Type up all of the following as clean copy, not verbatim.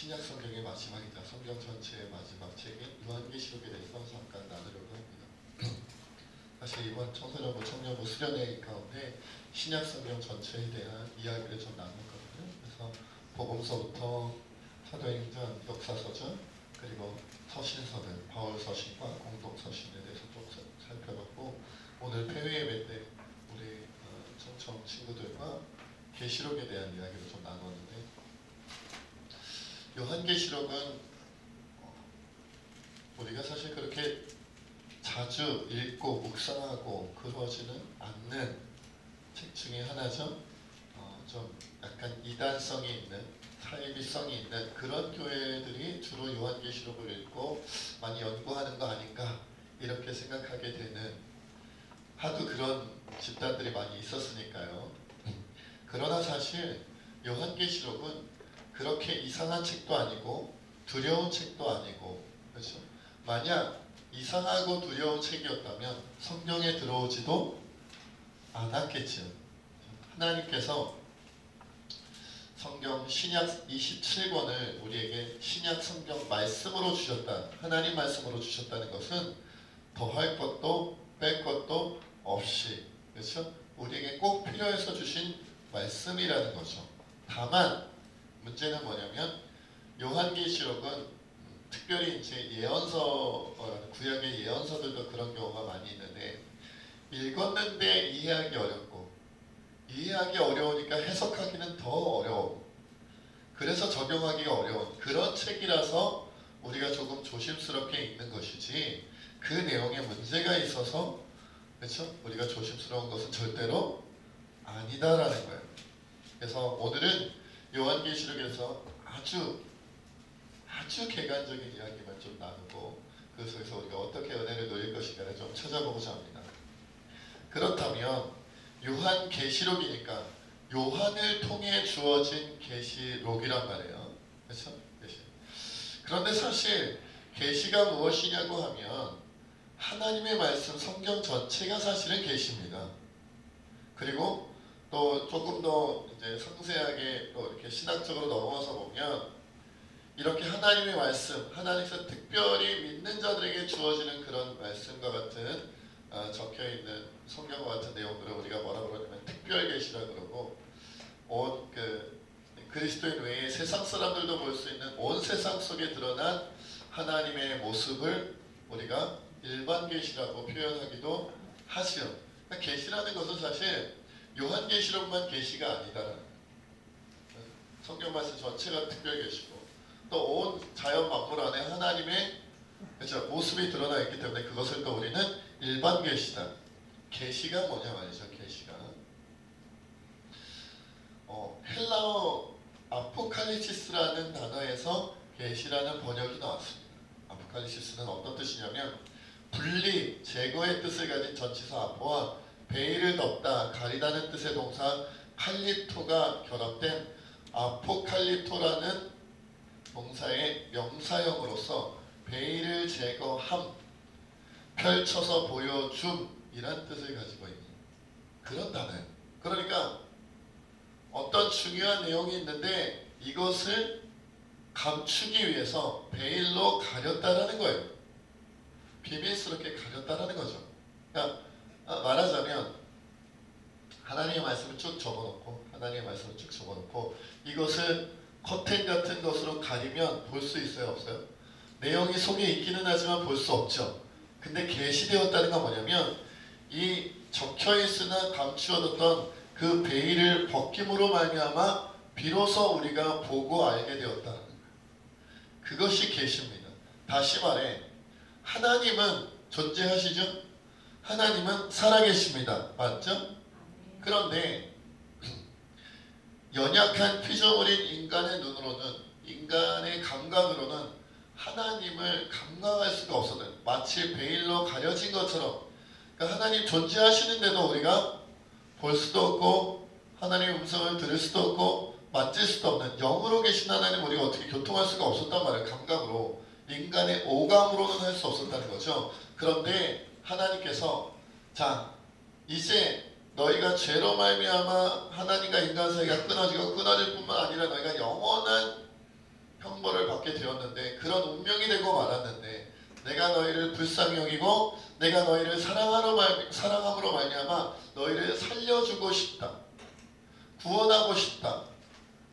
신약 성경의 마지막이자 성경 전체의 마지막 책인 요한계시록에 대해서 잠깐 나누려고 합니다. 사실 이번 청소년부, 청년부 수련회 가운데 신약 성경 전체에 대한 이야기를 좀 나눴거든요. 그래서 복음서부터 사도행전, 역사서전, 그리고 서신서들, 바울 서신과 공동 서신에 대해서 좀 살펴봤고, 오늘 폐회 예배 때 우리 청청 친구들과 계시록에 대한 이야기를 좀 나눴는데, 요한계시록은 우리가 사실 그렇게 자주 읽고 묵상하고 그러지는 않는 책 중에 하나죠. 좀 약간 이단성이 있는, 사이비성이 있는 그런 교회들이 주로 요한계시록을 읽고 많이 연구하는 거 아닌가 이렇게 생각하게 되는, 하도 그런 집단들이 많이 있었으니까요. 그러나 사실 요한계시록은 그렇게 이상한 책도 아니고 두려운 책도 아니고, 그렇죠? 만약 이상하고 두려운 책이었다면 성경에 들어오지도 않았겠죠. 하나님께서 성경 신약 27권을 우리에게 신약 성경 말씀으로 주셨다, 하나님 말씀으로 주셨다는 것은 더할 것도 뺄 것도 없이, 그렇죠? 우리에게 꼭 필요해서 주신 말씀이라는 거죠. 다만 문제는 뭐냐면 요한계시록은 특별히 이제 예언서, 구약의 예언서들도 그런 경우가 많이 있는데, 읽었는데 이해하기 어렵고, 이해하기 어려우니까 해석하기는 더 어려워. 그래서 적용하기가 어려운 그런 책이라서 우리가 조금 조심스럽게 읽는 것이지, 그 내용에 문제가 있어서, 그렇죠? 우리가 조심스러운 것은 절대로 아니다라는 거예요. 그래서 오늘은 요한계시록에서 아주 객관적인 이야기만 좀 나누고, 그 속에서 우리가 어떻게 은혜를 누릴 것인가를 좀 찾아보고자 합니다. 그렇다면 요한계시록이니까 요한을 통해 주어진 계시록이란 말이에요. 그렇죠? 계시. 그런데 사실 계시가 무엇이냐고 하면 하나님의 말씀, 성경 전체가 사실은 계시입니다. 그리고 또 조금 더 이제 상세하게 또 이렇게 신학적으로 넘어가서 보면, 이렇게 하나님의 말씀, 하나님께서 특별히 믿는 자들에게 주어지는 그런 말씀과 같은 적혀 있는 성경과 같은 내용들을 우리가 뭐라 그러냐면 특별 계시라 그러고, 온 그리스도인 외에 세상 사람들도 볼 수 있는 온 세상 속에 드러난 하나님의 모습을 우리가 일반 계시라고 표현하기도 하죠. 그러니까 계시라는 것은 사실 요한계시록만 계시가 아니다라는 거예요. 성경 말씀 전체가 특별 계시고, 또 온 자연 만물 안에 하나님의, 그렇죠, 모습이 드러나 있기 때문에 그것을 또 우리는 일반 계시다. 계시가 뭐냐 말이죠. 계시가 헬라어 아포칼리시스라는 단어에서 계시라는 번역이 나왔습니다. 아포칼리시스는 어떤 뜻이냐면 분리, 제거의 뜻을 가진 전치사 아포와 베일을 덮다, 가리다는 뜻의 동사 칼리토가 결합된 아포칼리토라는 동사의 명사형으로서 베일을 제거함, 펼쳐서 보여줌이란 뜻을 가지고 있는 그런 단어예요. 그러니까 어떤 중요한 내용이 있는데 이것을 감추기 위해서 베일로 가렸다라는 거예요. 비밀스럽게 가렸다라는 거죠. 그러니까 말하자면 하나님의 말씀을 쭉 적어놓고, 하나님의 말씀을 쭉 적어놓고 이것을 커튼 같은 것으로 가리면 볼 수 있어요, 없어요? 내용이 속에 있기는 하지만 볼 수 없죠. 근데 계시되었다는 건 뭐냐면 이 적혀있으나 감추어뒀던 그 베일을 벗김으로 말미암아 비로소 우리가 보고 알게 되었다는 거예요. 그것이 계시입니다. 다시 말해, 하나님은 존재하시죠? 하나님은 살아계십니다. 맞죠? 그런데 연약한 피조물인 인간의 눈으로는, 인간의 감각으로는 하나님을 감각할 수가 없어요. 마치 베일로 가려진 것처럼. 그러니까 하나님 존재하시는데도 우리가 볼 수도 없고 하나님의 음성을 들을 수도 없고 만질 수도 없는, 영으로 계신 하나님 우리가 어떻게 교통할 수가 없었단 말이에요. 감각으로, 인간의 오감으로는 할 수 없었다는 거죠. 그런데 하나님께서 자, 이제 너희가 죄로 말미암아 하나님과 인간 사이가 끊어지고 끊어질 뿐만 아니라 너희가 영원한 형벌을 받게 되었는데 그런 운명이 되고 말았는데 내가 너희를 불쌍히 여기고 내가 너희를 사랑함으로 말미암아 너희를 살려주고 싶다. 구원하고 싶다.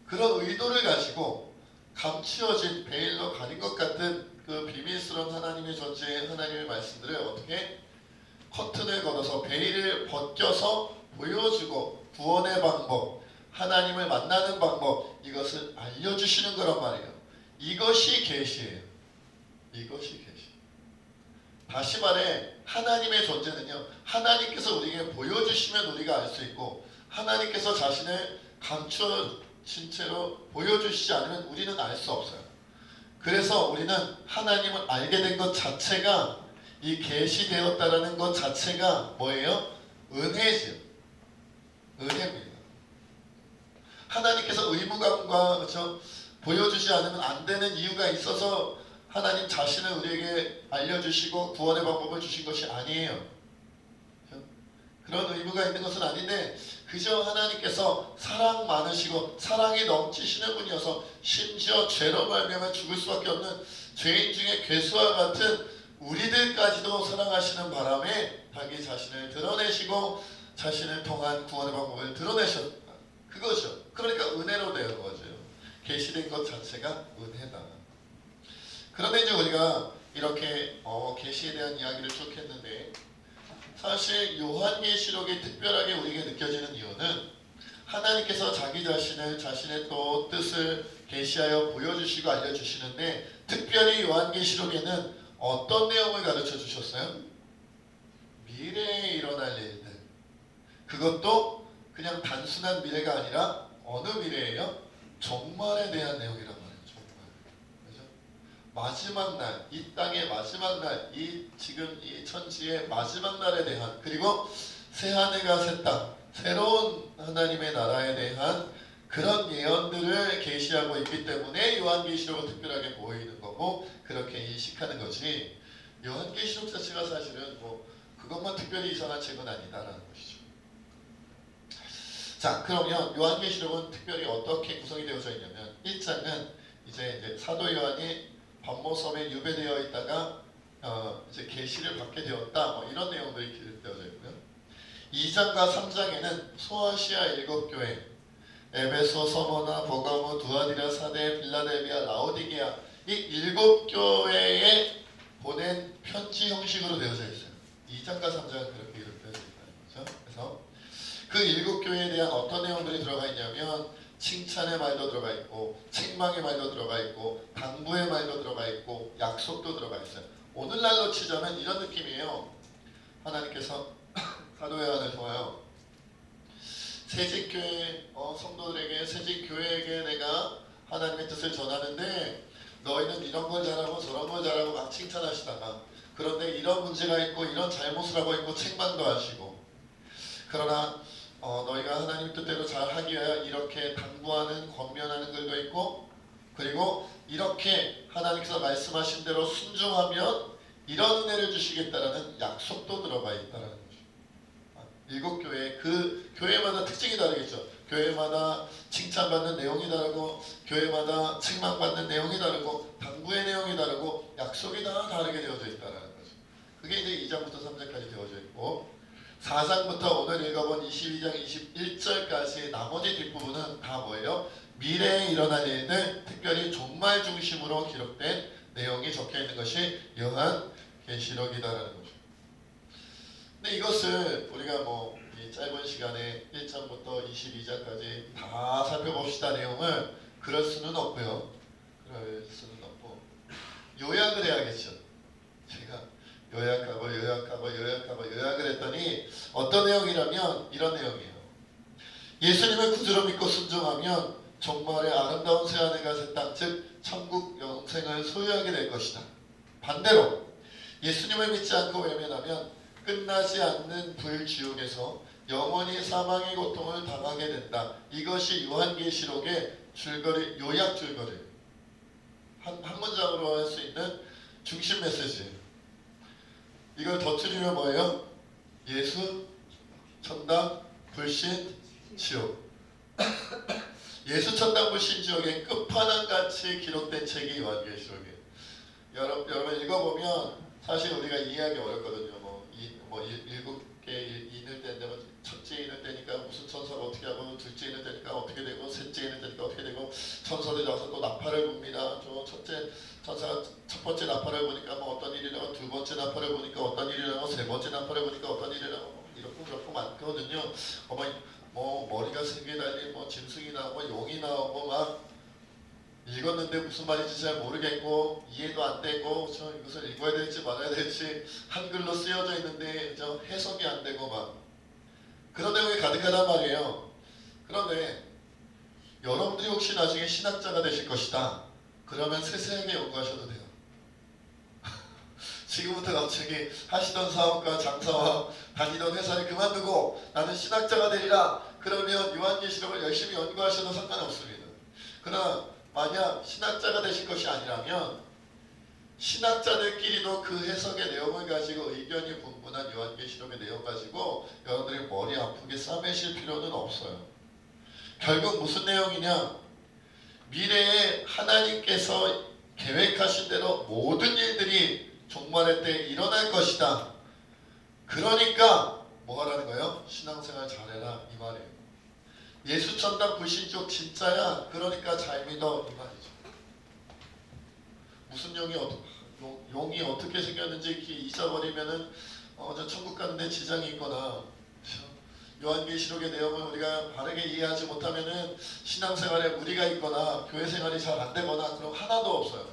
그런 의도를 가지고 감추어진 베일로 가린 것 같은 그 비밀스러운 하나님의 존재의 하나님의 말씀들을 어떻게 커튼을 걷어서 베일을 벗겨서 보여주고 구원의 방법, 하나님을 만나는 방법, 이것을 알려주시는 거란 말이에요. 이것이 계시예요. 이것이 계시. 다시 말해 하나님의 존재는요, 하나님께서 우리에게 보여주시면 우리가 알 수 있고 하나님께서 자신을 감추어진 채로 보여주시지 않으면 우리는 알 수 없어요. 그래서 우리는 하나님을 알게 된 것 자체가, 이 계시되었다라는 것 자체가 뭐예요? 은혜죠. 은혜입니다. 하나님께서 의무감과 그렇죠? 보여주지 않으면 안 되는 이유가 있어서 하나님 자신을 우리에게 알려주시고 구원의 방법을 주신 것이 아니에요. 그런 의무가 있는 것은 아닌데 그저 하나님께서 사랑 많으시고 사랑이 넘치시는 분이어서 심지어 죄로 말미암아 죽을 수밖에 없는 죄인 중에 괴수와 같은 우리들까지도 사랑하시는 바람에 자기 자신을 드러내시고 자신을 통한 구원의 방법을 드러내셨다. 그거죠. 그러니까 은혜로 되는 거죠. 계시된 것 자체가 은혜다. 그런데 이제 우리가 이렇게 계시에 대한 이야기를 쭉 했는데 사실 요한계시록이 특별하게 우리에게 느껴지는 이유는 하나님께서 자기 자신을, 자신의 또 뜻을 계시하여 보여주시고 알려주시는데 특별히 요한계시록에는 어떤 내용을 가르쳐 주셨어요? 미래에 일어날 일들. 그것도 그냥 단순한 미래가 아니라 어느 미래예요? 종말에 대한 내용이란 말이에요. 종말. 그죠? 마지막 날, 이 땅의 마지막 날, 지금 이 천지의 마지막 날에 대한, 그리고 새하늘과 새 땅, 새로운 하나님의 나라에 대한 그런 예언들을 계시하고 있기 때문에 요한계시록은 특별하게 보이는 거고 그렇게 인식하는 거지, 요한계시록 자체가 사실은 그것만 특별히 이상한 책은 아니다라는 것이죠. 자, 그러면 요한계시록은 특별히 어떻게 구성이 되어져 있냐면 1장은 이제 사도 요한이 반모섬에 유배되어 있다가 이제 계시를 받게 되었다, 이런 내용들이 기록되어져 있고요. 2장과 3장에는 소아시아 7교회, 에베소, 서머나, 버가모, 두아디라, 사데, 빌라델비아, 라오디게아, 이 7교회에 보낸 편지 형식으로 되어져 있어요. 2장과 3장은 그렇게 기록되어져 있다는 거죠. 그래서 그 7교회에 대한 어떤 내용들이 들어가 있냐면 칭찬의 말도 들어가 있고 책망의 말도 들어가 있고 당부의 말도 들어가 있고 약속도 들어가 있어요. 오늘날로 치자면 이런 느낌이에요. 하나님께서 사도 요한을 통하여 새직교회 성도들에게, 새직교회에게 내가 하나님의 뜻을 전하는데 너희는 이런 걸 잘하고 저런 걸 잘하고 막 칭찬하시다가 그런데 이런 문제가 있고 이런 잘못을 하고 있고 책망도 하시고, 그러나 너희가 하나님 뜻대로 잘 하기 위하여 이렇게 당부하는, 권면하는 글도 있고, 그리고 이렇게 하나님께서 말씀하신 대로 순종하면 이런 은혜를 주시겠다라는 약속도 들어가 있다는 거죠. 7교회, 그 교회마다 특징이 다르겠죠. 교회마다 칭찬받는 내용이 다르고 교회마다 책망받는 내용이 다르고 당부의 내용이 다르고 약속이 다 다르게 되어져 있다는 거죠. 그게 이제 2장부터 3장까지 되어져 있고 4장부터 오늘 읽어본 22장 21절까지 나머지 뒷부분은 다 뭐예요? 미래에 일어날 일들, 특별히 종말 중심으로 기록된 내용이 적혀있는 것이 요한계시록이다라는 거죠. 근데 이것을 우리가 이 짧은 시간에 1장부터 22장까지 다 살펴봅시다 내용을 그럴 수는 없고요. 그럴 수는 없고 요약을 해야겠죠. 제가 요약을 했더니 어떤 내용이라면 이런 내용이에요. 예수님을 구주로 믿고 순종하면 정말의 아름다운 새하늘과 새 땅, 즉 천국 영생을 소유하게 될 것이다. 반대로 예수님을 믿지 않고 외면하면 끝나지 않는 불지옥에서 영원히 사망의 고통을 당하게 된다. 이것이 요한계시록의 줄거리, 요약 줄거리, 한 문장으로 할 수 있는 중심 메시지예요. 이걸 덧줄이면 뭐예요? 예수, 천당, 불신, 지옥. 예수천당 불신지옥의 끝판왕같이 기록된 책이 요한계시록이에요. 여러분 읽어보면 사실 우리가 이해하기 어렵거든요. 일곱 개 인을 때인데 첫째 인을 때니까 무슨 천사가 어떻게 하고 둘째 인을 때니까 어떻게 되고 셋째 인을 때니까 어떻게 되고 천사들이 와서 또 나팔을 붑니다. 첫째 천사가 첫 번째 나팔을 보니까 어떤 일이라고, 두 번째 나팔을 보니까 어떤 일이라고, 세 번째 나팔을 보니까 어떤 일이라고, 이렇고 저렇고 많거든요. 머리가 3개 달린 짐승이 나오고 용이 나오고 막 읽었는데 무슨 말인지 잘 모르겠고 이해도 안 되고 이것을 읽어야 될지 말아야 될지 한글로 쓰여져 있는데 해석이 안 되고 막 그런 내용이 가득하단 말이에요. 그런데 여러분들이 혹시 나중에 신학자가 되실 것이다. 그러면 세세하게 연구하셔도 돼요. 지금부터 갑자기 하시던 사업과 장사와 다니던 회사를 그만두고 나는 신학자가 되리라. 그러면 요한계시록을 열심히 연구하셔도 상관없습니다. 그러나 만약 신학자가 되실 것이 아니라면 신학자들끼리도 그 해석의 내용을 가지고 의견이 분분한 요한계시록의 내용 가지고 여러분들이 머리 아프게 싸매실 필요는 없어요. 결국 무슨 내용이냐? 미래에 하나님께서 계획하신 대로 모든 일들이 종말의 때 일어날 것이다. 그러니까 뭐 하라는 거예요? 신앙생활 잘해라 이 말이에요. 예수천당 불신족 진짜야. 그러니까 잘 믿어 이 말이죠. 무슨 용이 어떻게 생겼는지 잊어버리면은 저 천국 가는데 지장이 있거나 요한계시록의 내용을 우리가 바르게 이해하지 못하면은 신앙생활에 무리가 있거나 교회 생활이 잘 안 되거나 그럼 하나도 없어요.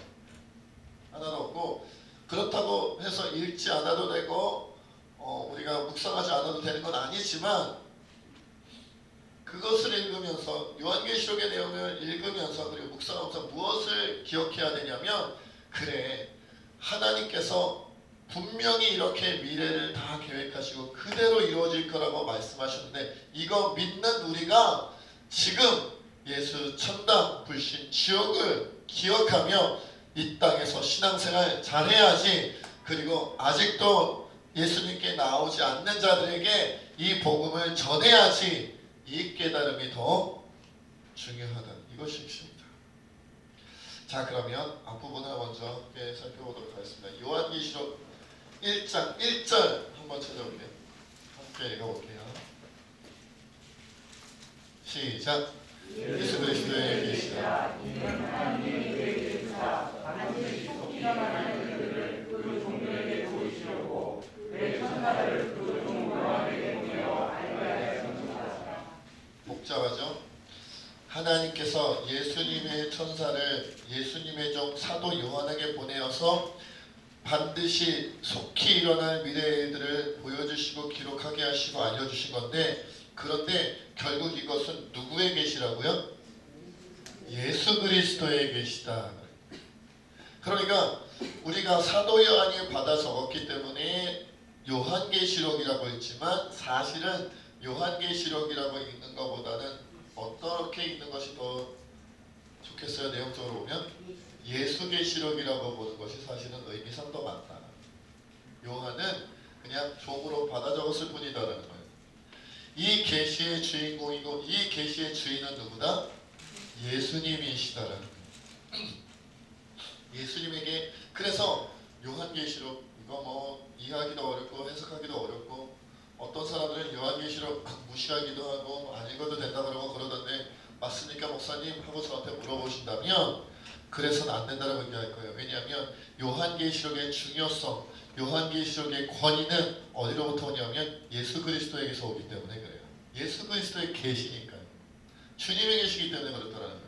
하나도 없고 그렇다고 해서 읽지 않아도 되고 우리가 묵상하지 않아도 되는 건 아니지만 그것을 읽으면서 요한계시록의 내용을 읽으면서 그리고 묵상하면서 무엇을 기억해야 되냐면 그래 하나님께서 분명히 이렇게 미래를 다 계획하시고 그대로 이루어질 거라고 말씀하셨는데 이거 믿는 우리가 지금 예수 천당 불신 지옥을 기억하며 이 땅에서 신앙생활 잘해야지. 그리고 아직도 예수님께 나오지 않는 자들에게 이 복음을 전해야지. 이 깨달음이 더 중요하다. 이것이 핵심입니다. 자, 그러면 앞부분을 먼저 함께 살펴보도록 하겠습니다. 요한계시록 1장 1절 한번 찾아볼게요. 함께 읽어볼게요. 시작. 예수 그리스도의 계시다. 반드시 속 일어나는 일들을 그 종들에게 보이시려고 내 천사를 그 종 요한에게 보내어 알게 하셨습니다. 복잡하죠? 하나님께서 예수님의 천사를 예수님의 종 사도 요한에게 보내어서 반드시 속히 일어날 미래의 일들을 보여주시고 기록하게 하시고 알려주신 건데, 그런데 결국 이것은 누구의 계시라고요? 예수 그리스도의 계시다. 그러니까 우리가 사도 요한이 받아 적었기 때문에 요한계시록이라고 했지만 사실은 요한계시록이라고 읽는 것보다는 어떻게 읽는 것이 더 좋겠어요? 내용적으로 보면 예수계시록이라고 보는 것이 사실은 의미상 더 많다. 요한은 그냥 종으로 받아 적었을 뿐이다라는 거예요. 이 계시의 주인공이고 이 계시의 주인은 누구다? 예수님이시다라는 거예요. 예수님에게. 그래서 요한계시록 이거 이해하기도 어렵고 해석하기도 어렵고 어떤 사람들은 요한계시록 무시하기도 하고 안 읽어도 된다 그러고 그러던데 맞습니까 목사님? 하고 저한테 물어보신다면 그래서는 안 된다고 얘기할 거예요. 왜냐하면 요한계시록의 중요성, 요한계시록의 권위는 어디로부터 오냐면 예수 그리스도에게서 오기 때문에 그래요. 예수 그리스도의 계시니까요. 주님의 계시기 때문에 그렇다는 거예요.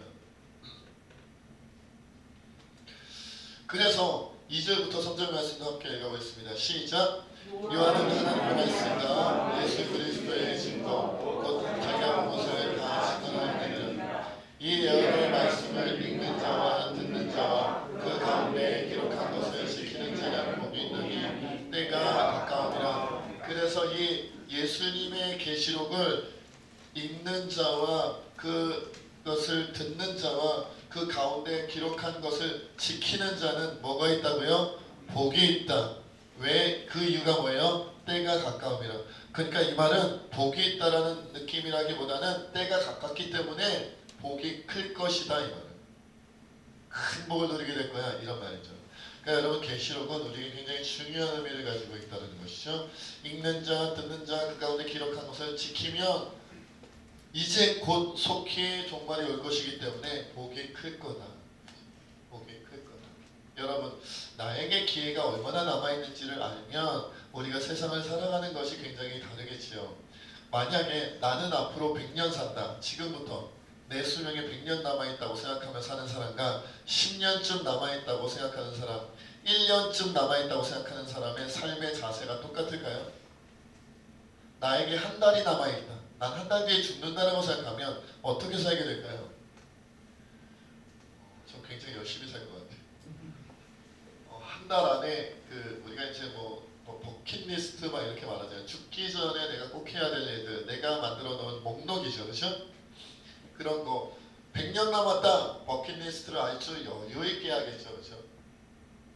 그래서 2절부터 3절 말씀도 함께 읽어보겠습니다. 시작. 요한은 하나님의 말씀과 예수 그리스도의 증거 곧 자기가 본 것을 다 증언하느니라. 이 여러 말씀을 읽는 자와 듣는 자와 그 가운데 기록한 것을 지키는 자가 복이 있느니 때가 가까우니라. 그래서 이 예수님의 계시록을 읽는 자와 그것을 듣는 자와 그 가운데 기록한 것을 지키는 자는 뭐가 있다고요? 복이 있다. 왜? 그 이유가 뭐예요? 때가 가까움이라. 그러니까 이 말은 복이 있다라는 느낌이라기보다는 때가 가깝기 때문에 복이 클 것이다 이 말은. 큰 복을 누리게 될 거야 이런 말이죠. 그러니까 여러분 계시록은 우리에게 굉장히 중요한 의미를 가지고 있다는 것이죠. 읽는 자, 듣는 자, 그 가운데 기록한 것을 지키면 이제 곧 속히 종말이 올 것이기 때문에 복이 클 거다. 복이 클 거다. 여러분 나에게 기회가 얼마나 남아있는지를 알면 우리가 세상을 살아가는 것이 굉장히 다르겠지요. 만약에 나는 앞으로 100년 산다. 지금부터 내 수명에 100년 남아있다고 생각하며 사는 사람과 10년쯤 남아있다고 생각하는 사람, 1년쯤 남아있다고 생각하는 사람의 삶의 자세가 똑같을까요? 나에게 한 달이 남아있다. 난 한 달 뒤에 죽는다라고 생각하면 어떻게 살게 될까요? 저 굉장히 열심히 살 것 같아요. 한 달 안에 우리가 이제 뭐 버킷리스트 막 이렇게 말하잖아요. 죽기 전에 내가 꼭 해야 될 일들, 내가 만들어 놓은 목록이죠, 그렇죠? 그런 거 100년 남았다 버킷리스트를 아주 여유 있게 하겠죠, 그렇죠?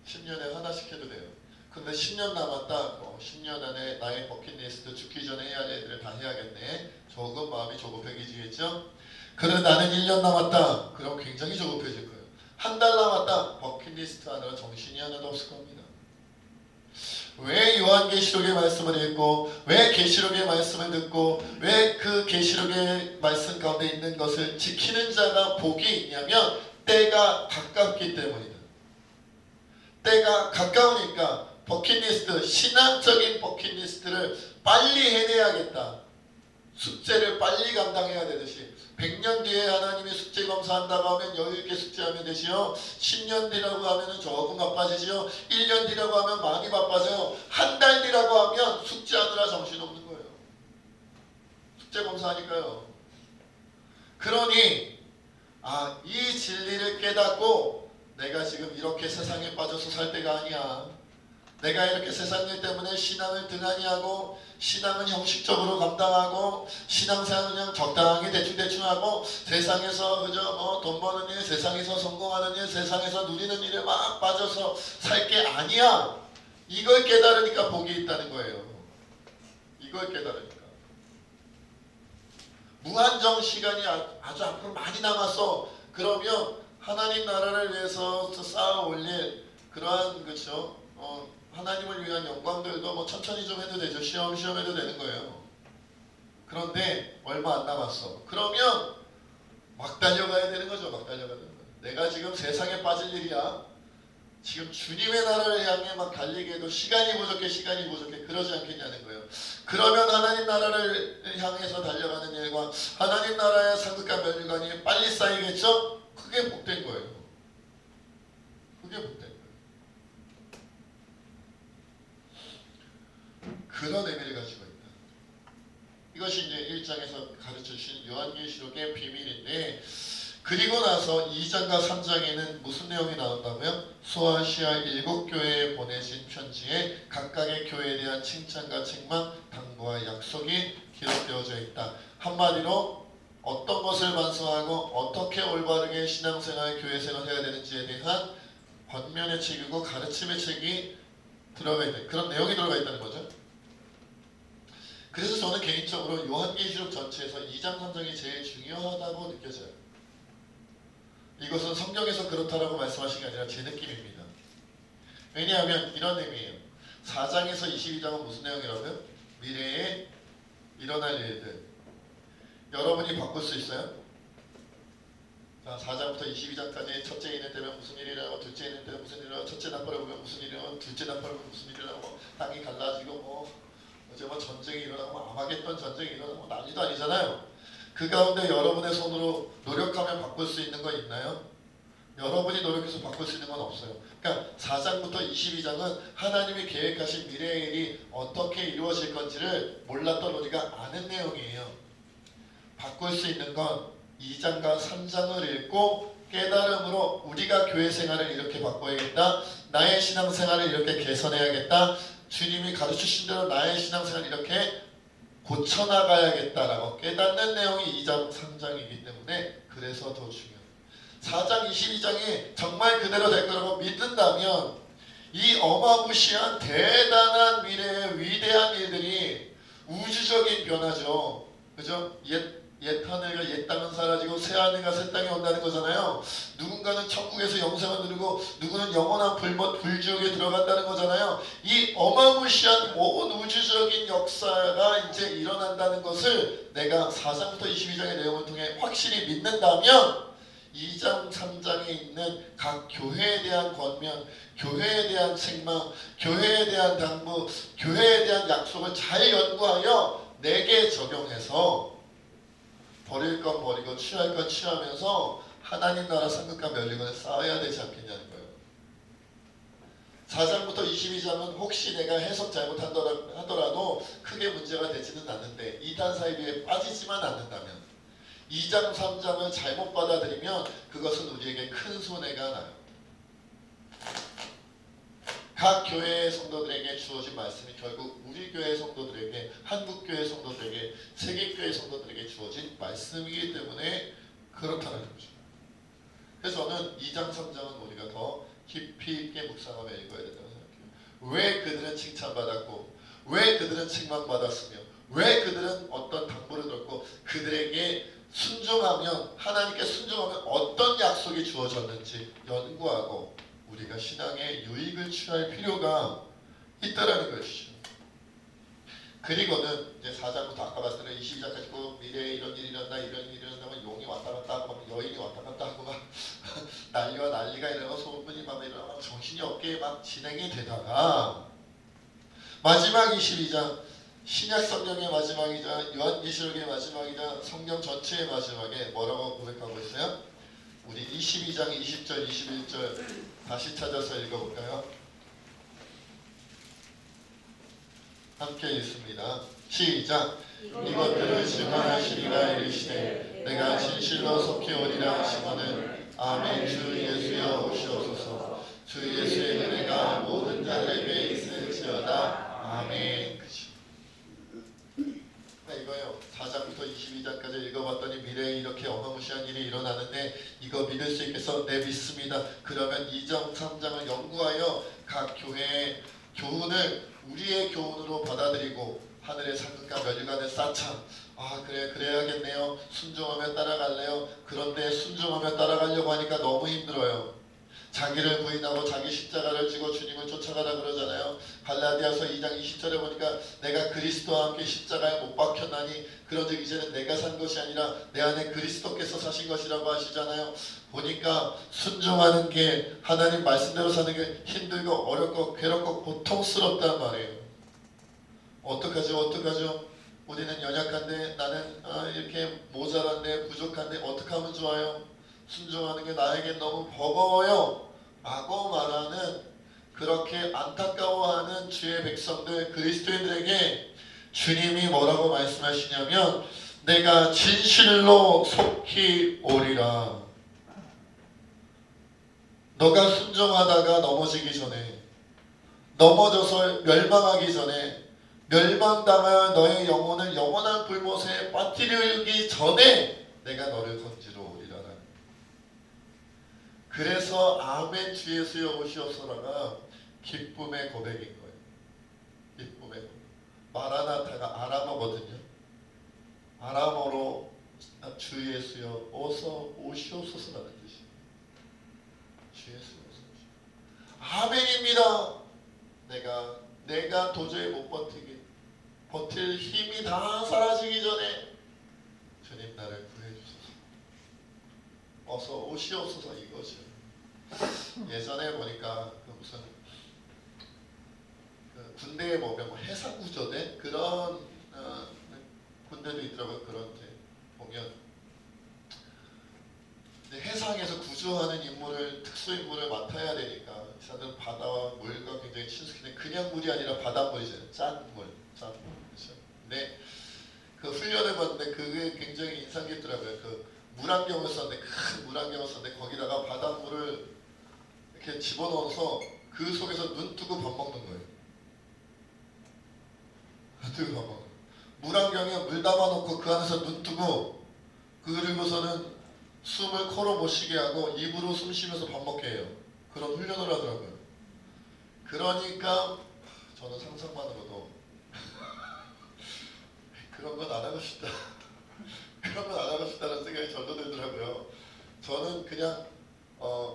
10년에 하나씩 해도 돼요. 근데 10년 남았다, 10년 안에 나의 버킷리스트 죽기 전에 해야 할 일들을 다 해야겠네. 조금 마음이 조급해지겠죠? 그래 나는 1년 남았다. 그럼 굉장히 조급해질 거예요. 한 달 남았다. 버킷리스트 하느라 정신이 하나도 없을 겁니다. 왜 요한계시록의 말씀을 읽고 왜 계시록의 말씀을 듣고 왜 그 계시록의 말씀 가운데 있는 것을 지키는 자가 복이 있냐면 때가 가깝기 때문이다. 때가 가까우니까 버킷리스트, 신앙적인 버킷리스트를 빨리 해내야겠다. 숙제를 빨리 감당해야 되듯이 100년 뒤에 하나님이 숙제 검사한다고 하면 여유있게 숙제하면 되지요. 10년 뒤라고 하면 조금 바빠지지요. 1년 뒤라고 하면 많이 바빠져요. 한 달 뒤라고 하면 숙제하느라 정신없는 거예요. 숙제 검사하니까요. 그러니 이 진리를 깨닫고 내가 지금 이렇게 세상에 빠져서 살 때가 아니야. 내가 이렇게 세상 일 때문에 신앙을 등한히 하고 신앙은 형식적으로 감당하고 신앙생활은 그냥 적당하게 대충 하고 세상에서 그저 돈 버는 일, 세상에서 성공하는 일, 세상에서 누리는 일에 막 빠져서 살 게 아니야. 이걸 깨달으니까 복이 있다는 거예요. 이걸 깨달으니까. 무한정 시간이 아주 앞으로 많이 남았어. 그러면 하나님 나라를 위해서 쌓아 올릴 그러한 그렇죠. 하나님을 위한 영광들도 천천히 좀 해도 되죠. 시험시험 해도 되는 거예요. 그런데 얼마 안 남았어. 그러면 막 달려가야 되는 거죠. 막 달려가야 되는 거예요. 내가 지금 세상에 빠질 일이야. 지금 주님의 나라를 향해 막 달리기에도 시간이 부족해 그러지 않겠냐는 거예요. 그러면 하나님 나라를 향해서 달려가는 일과 하나님 나라의 상급과 면류관이 빨리 쌓이겠죠? 그게 복된 거예요. 그게 복된 거예요. 그런 의미를 가지고 있다. 이것이 이제 1장에서 가르쳐주신 요한계시록의 비밀인데, 그리고 나서 2장과 3장에는 무슨 내용이 나온다고요? 소아시아 7교회에 보내신 편지에 각각의 교회에 대한 칭찬과 책망, 당부와 약속이 기록되어져 있다. 한마디로 어떤 것을 반성하고 어떻게 올바르게 신앙생활, 교회생활을 해야 되는지에 대한 권면의 책이고 가르침의 책이 들어가 있는 그런 내용이 들어가 있다는 거죠. 그래서 저는 개인적으로 요한계시록 전체에서 2장 3장이 제일 중요하다고 느껴져요. 이것은 성경에서 그렇다라고 말씀하신 게 아니라 제 느낌입니다. 왜냐하면 이런 의미예요. 4장에서 22장은 무슨 내용이라고요? 미래에 일어날 일들. 여러분이 바꿀 수 있어요? 자, 4장부터 22장까지 첫째 인을 때면 무슨 일이라고, 둘째 인을 때면 무슨 일이라고, 첫째 나팔을 보면 무슨 일이라고, 둘째 나팔을 보면 무슨 일이라고, 땅이 갈라지고 어제 전쟁이 일어나고 아마겟돈 전쟁이 일어나고 난리도 아니잖아요. 그 가운데 여러분의 손으로 노력하면 바꿀 수 있는 거 있나요? 여러분이 노력해서 바꿀 수 있는 건 없어요. 그러니까 4장부터 22장은 하나님이 계획하신 미래의 일이 어떻게 이루어질 건지를 몰랐던 우리가 아는 내용이에요. 바꿀 수 있는 건 2장과 3장을 읽고 깨달음으로 우리가 교회 생활을 이렇게 바꿔야겠다. 나의 신앙생활을 이렇게 개선해야겠다. 주님이 가르치신 대로 나의 신앙생활을 이렇게 고쳐나가야겠다라고 깨닫는 내용이 2장, 3장이기 때문에 그래서 더 중요해요. 4장, 22장이 정말 그대로 될 거라고 믿는다면 이 어마무시한 대단한 미래의 위대한 일들이 우주적인 변화죠. 그죠? 옛 옛 하늘과 옛 땅은 사라지고 새 하늘과 새 땅이 온다는 거잖아요. 누군가는 천국에서 영생을 누리고 누구는 영원한 불지옥에 들어간다는 거잖아요. 이 어마무시한 온 우주적인 역사가 이제 일어난다는 것을 내가 4장부터 22장의 내용을 통해 확실히 믿는다면 2장, 3장에 있는 각 교회에 대한 권면, 교회에 대한 책망, 교회에 대한 당부, 교회에 대한 약속을 잘 연구하여 내게 적용해서 버릴 건 버리고 취할 건 취하면서 하나님 나라 상급과 멸류관을 쌓아야 되지 않겠냐는 거예요. 4장부터 22장은 혹시 내가 해석 잘못하더라도 크게 문제가 되지는 않는데 이단 사이비에 빠지지만 않는다면 2장, 3장을 잘못 받아들이면 그것은 우리에게 큰 손해가 나요. 각 교회의 성도들에게 주어진 말씀이 결국 우리 교회 성도들에게, 한국교회 성도들에게, 세계교회 성도들에게 주어진 말씀이기 때문에 그렇다는 거죠. 그래서 저는 2장, 3장은 우리가 더 깊이 있게 묵상하며 읽어야 된다고 생각해요. 왜 그들은 칭찬받았고, 왜 그들은 책망받았으며, 왜 그들은 어떤 당부를 들었고, 그들에게 순종하면, 하나님께 순종하면 어떤 약속이 주어졌는지 연구하고 우리가 신앙의 유익을 취할 필요가 있다라는 것이죠. 그리고는 이제 4장부터 아까 봤을 때는 22장까지 꼭 미래에 이런 일이 일어난다, 이런 일이 일어난다면 용이 왔다 갔다 하고 막 여인이 왔다 갔다 하고 막 난리와 난리가 일어나고 소문이 막 일어나고 정신이 없게 막 진행이 되다가 마지막 22장 신약 성경의 마지막이자 요한계시록의 마지막이자 성경 전체의 마지막에 뭐라고 고백하고 있어요? 우리 22장 20절 21절 다시 찾아서 읽어볼까요? 함께 읽습니다. 시작! 이것들을 증언하시리라 이르시되 내가 진실로 속히 오리라 하시거늘 아멘. 주 예수여 오시옵소서. 주 예수의 은혜가 모든 자들에게 있을지어다. 아멘. 이거요. 4장부터 22장까지 읽어봤더니 미래에 이렇게 어마무시한 일이 일어나는데 이거 믿을 수 있겠어? 네, 믿습니다. 그러면 2장, 3장을 연구하여 각 교회의 교훈을 우리의 교훈으로 받아들이고 하늘의 상급과 멸류관을 쌓자. 아 그래 그래야겠네요. 순종하며 따라갈래요. 그런데 순종하며 따라가려고 하니까 너무 힘들어요. 자기를 부인하고 자기 십자가를 지고 주님을 쫓아가라 그러잖아요. 갈라디아서 2장 20절에 보니까 내가 그리스도와 함께 십자가에 못 박혔나니 그런즉 이제는 내가 산 것이 아니라 내 안에 그리스도께서 사신 것이라고 하시잖아요. 보니까 순종하는 게 하나님 말씀대로 사는 게 힘들고 어렵고 괴롭고 고통스럽단 말이에요. 어떡하죠? 우리는 연약한데 나는 이렇게 모자란데 부족한데 어떻게 하면 좋아요? 순종하는 게 나에게 너무 버거워요 라고 말하는 그렇게 안타까워하는 주의 백성들 그리스도인들에게 주님이 뭐라고 말씀하시냐면 내가 진실로 속히 오리라. 너가 순종하다가 넘어지기 전에 넘어져서 멸망하기 전에 멸망당할 너의 영혼을 영원한 불못에 빠뜨리기 전에 내가 너를 건지러 오리라. 그래서 아멘 주 예수여 오시옵소서가 기쁨의 고백인 거예요. 기쁨의 고백. 마라나타가 아람어거든요. 아람어로 주 예수여 어서 오시옵소서라는 뜻이에요. 주 예수여 어서 오시옵소서. 아멘입니다. 내가 도저히 못 버틸 힘이 다 사라지기 전에 주님 나를 구해주소서. 어서 오시옵소서 이거죠. 예전에 보니까 무슨 군대에 보면 뭐 해상구조대 그런 군대도 있더라고요. 그런 데 보면 해상에서 구조하는 인물을 특수인물을 맡아야 되니까 이 사람들은 바다와 물과 굉장히 친숙한데 그냥 물이 아니라 바닷물이잖아요. 짠 물. 그렇죠. 근데 그 훈련을 봤는데 그게 굉장히 인상 깊더라고요. 그 물안경을 썼는데 큰 물안경을 썼는데 거기다가 바닷물을 이렇게 집어넣어서 그 속에서 눈 뜨고 밥 먹는 거예요. 뜨고 밥 먹는 거예요. 물안경에 물 담아놓고 그 안에서 눈 뜨고 그리고서는 숨을 코로 못 쉬게 하고 입으로 숨 쉬면서 밥 먹게 해요. 그런 훈련을 하더라고요. 그러니까 저는 상상만으로도 그런 건 안 하고 싶다. 그러면 안 하고 싶다는 생각이 절로 들더라고요. 저는 그냥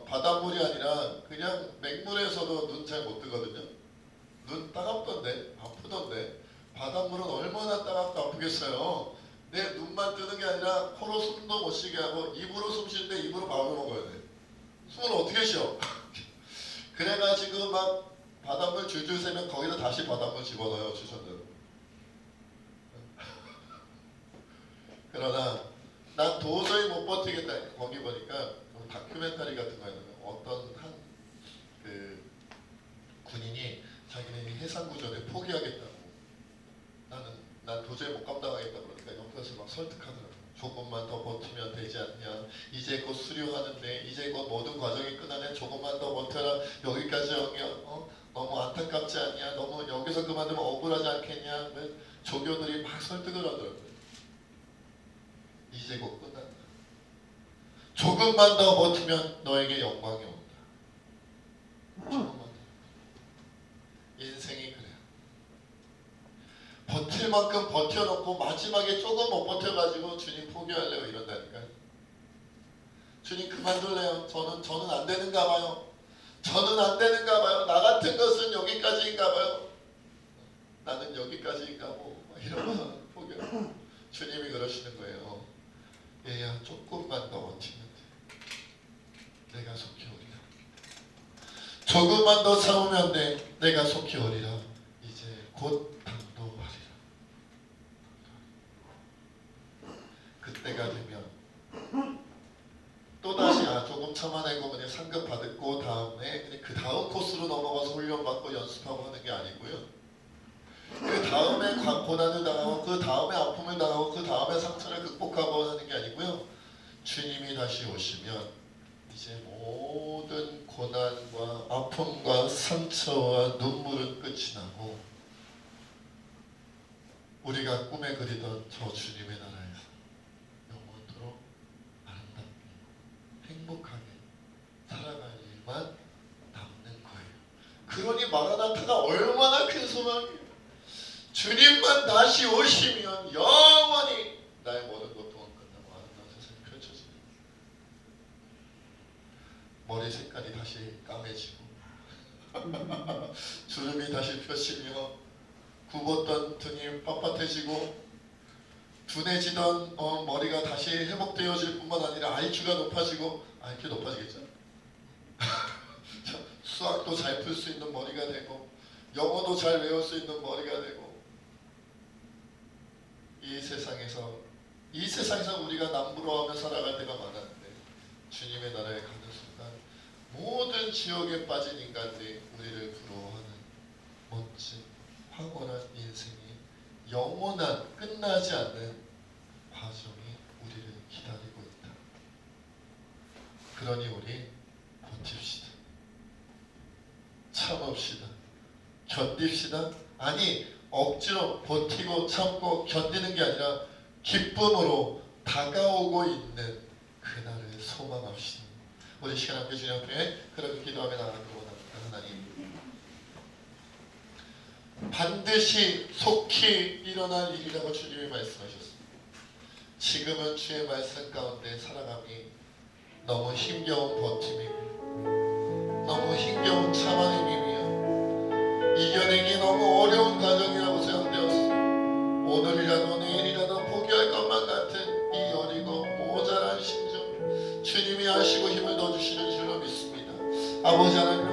바닷물이 아니라 그냥 맹물에서도 눈 잘 못 뜨거든요. 눈 따갑던데 아프던데 바닷물은 얼마나 따갑고 아프겠어요. 내 눈만 뜨는 게 아니라 코로 숨도 못 쉬게 하고 입으로 숨 쉬는데 입으로 밥을 먹어야 돼. 숨을 어떻게 쉬어? 그래가지고 막 바닷물 줄줄 새면 거기다 다시 바닷물 집어넣어요 주전자로. 그러나 난 도저히 못 버티겠다. 거기 보니까 다큐멘터리 같은 거였는데 어떤 한 군인이 자기네 해상구조대 포기하겠다고 난 도저히 못 감당하겠다 그러니까 옆에서 막 설득하더라고. 조금만 더 버티면 되지 않냐. 이제 곧 수료하는데 이제 곧 모든 과정이 끝나네. 조금만 더 버텨라. 여기까지 너무 안타깝지 않냐. 너무 여기서 그만두면 억울하지 않겠냐. 조교들이 막 설득을 하더라고요. 이제 곧 끝난다. 조금만 더 버티면 너에게 영광이 온다. 조금만 더. 인생이 그래요. 버틸 만큼 버텨놓고 마지막에 조금 못 버텨가지고 주님 포기하려고 이런다니까요. 주님 그만둘래요. 저는 안 되는가 봐요. 저는 안 되는가 봐요. 나 같은 것은 여기까지인가 봐요. 나는 여기까지인가 뭐 이러면서 포기해요. 주님이 그러시는 거예요. 얘야 조금만 더 버티면 돼. 내가 속히 오리라. 조금만 더 참으면 돼. 내가 속히 오리라. 이제 곧 당도하리라. 그때가 되면 또다시 조금 참아내고 그냥 상급 받고 다음에 그냥 그 다음 코스로 넘어가서 훈련받고 연습하고 하는 게 아니고요. 그 다음에 고난을 당하고 그 다음에 아픔을 당하고 그 다음에 상처를 극복하고 하는 게 아니고요. 주님이 다시 오시면 이제 모든 고난과 아픔과 상처와 눈물은 끝이 나고 우리가 꿈에 그리던 저 주님의 나라에서 영원토록 아름답게 행복하게 살아갈 일만 남는 거예요. 그러니 마라나타가 얼마나 큰 소망이에요. 주님만 다시 오시면 영원히 나의 모든 고통은 끝나고 아름다운 세상이 펼쳐집니다. 머리 색깔이 다시 까매지고 주름이 다시 펴지며 굽었던 등이 빳빳해지고 둔해지던 머리가 다시 회복되어질 뿐만 아니라 IQ가 높아지고 IQ 높아지겠죠? 수학도 잘 풀 수 있는 머리가 되고 영어도 잘 외울 수 있는 머리가 되고 이 세상에서 우리가 남부러워하며 살아갈 때가 많았는데 주님의 나라에 가는 순간 모든 지옥에 빠진 인간들이 우리를 부러워하는 멋진 황홀한 인생이 영원한 끝나지 않는 과정이 우리를 기다리고 있다. 그러니 우리 버팁시다. 참읍시다. 견딥시다. 아니 억지로 버티고 참고 견디는 게 아니라 기쁨으로 다가오고 있는 그날을 소망합시다. 우리 시간 함께 주님 앞에 그렇게 기도하며 나가는 것 원합니다. 하나님 반드시 속히 일어날 일이라고 주님이 말씀하셨습니다. 지금은 주의 말씀 가운데 살아감이 너무 힘겨운 버팀이고 너무 힘겨운 참아냄이며 이겨내기 너무 어려운 과정이라고 생각되었습니다. 오늘이라도 내일이라도 포기할 것만 같은 이 어리고 모자란 심정 주님이 아시고 힘을 넣어주시는 줄로 믿습니다. 아버지 하나님